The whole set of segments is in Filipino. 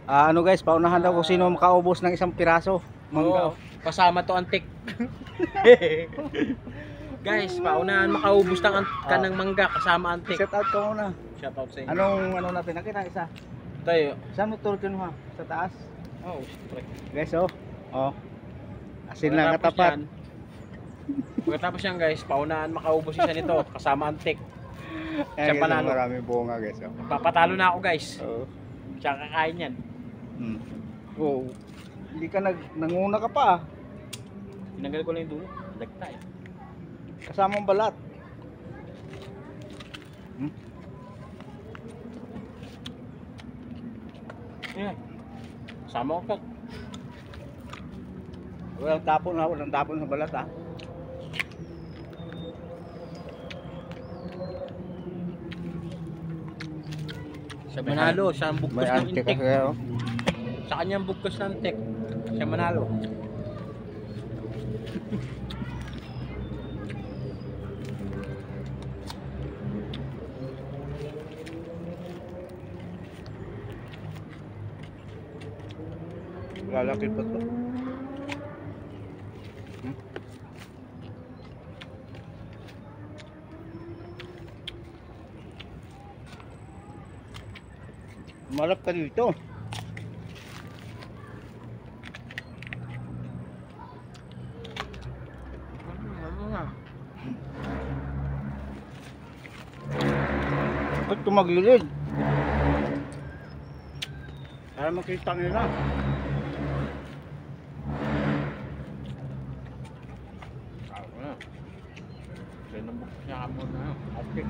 Ano guys, paunahan daw kung sino makaubos ng isang piraso. Oo, kasama to antik. Guys, paunahan makaubos ka ng mangga kasama antik. Shout out ka muna. Shout out sa inyo. Ano natin? Nakita isa. Tayo. Saan mo turkin mo ha? Sa taas? Oh, siyempre. Guys oh. Oh. Asin lang katapat. Pagkatapos yan guys, paunahan makaubos isa nito kasama antik. Siya panalo. Maraming bunga guys oh. Papatalo na ako guys. Oo. Siya kakain yan. Oh. Hindi ka nanguna ka pa. Tinanggal ko lang yung dulo. Lagta eh. Kasama ang balat. Yeah. Sama ko. Walang tapon sa balat ha. Siya manalo, siya ang bugkos May ng antik intik. kasi oh. Sa kanya ang bugkos ng intik. Siya manalo. Lalaki pa to. Malap ka dito. Ba't tumagilid? Para makita nila. Sinambok siya mo na. Okay.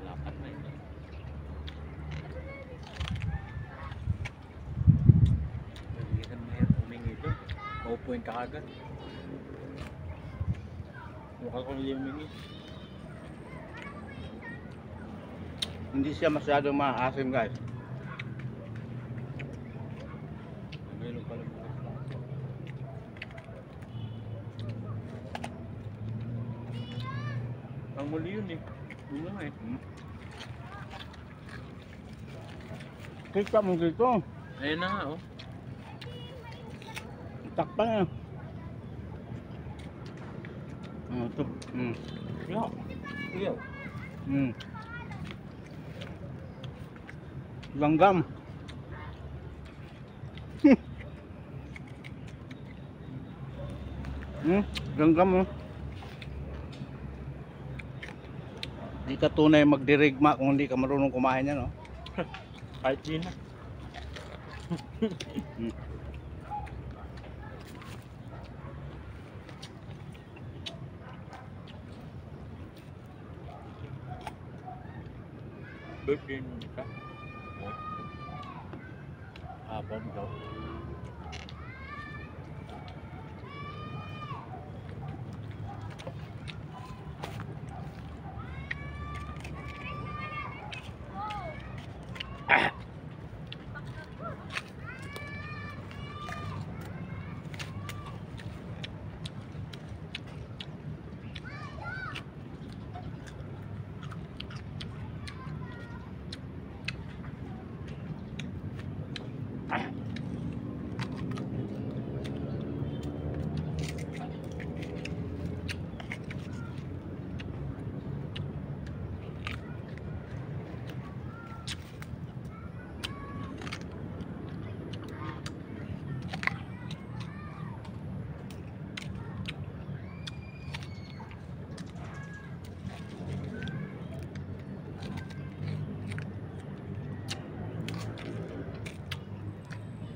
Malapat na ito. Nagiging mahirap humingi ito. Maupuin ka agad. Mukha ko hindi humingi. Hindi siya masyadong maasim guys. Ngayon pala mo. Ang muli yun eh. Yun lang eh. Kita mo dito. Ayun na nga oh. Takpan na. Ito. Iyaw. Iyaw. Langgam. Langgam oh. Di ka tunay magdirigma kung hindi ka marunong kumain yan oh. Kahit di na. Birthday mo ka? Abang daw.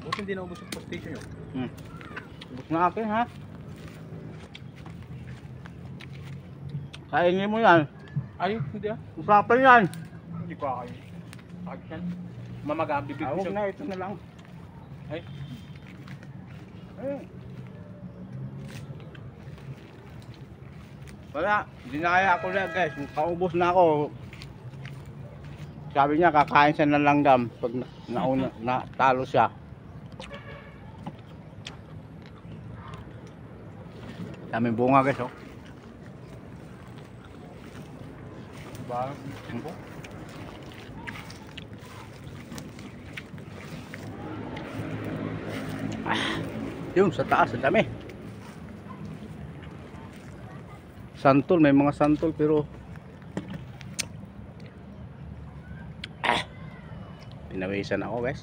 Buti hindi naubos yung postation nyo. Ubus na akin ha. Kainin mo yan. Ay, hindi ah. Usapan yan. Hindi ko kakain. Bakit yan? Mamaga ang bibig ko Huwag siya. na, ito na lang. Ay. Wala, dinaya ako na guys. Kaubos na ako. Sabi niya kakain siya ng langgam pag natalo siya. Daming bunga guys, oh. Ba? Yun, sa taas, ang dami. Santol, may mga santol pero pinawisan ako guys.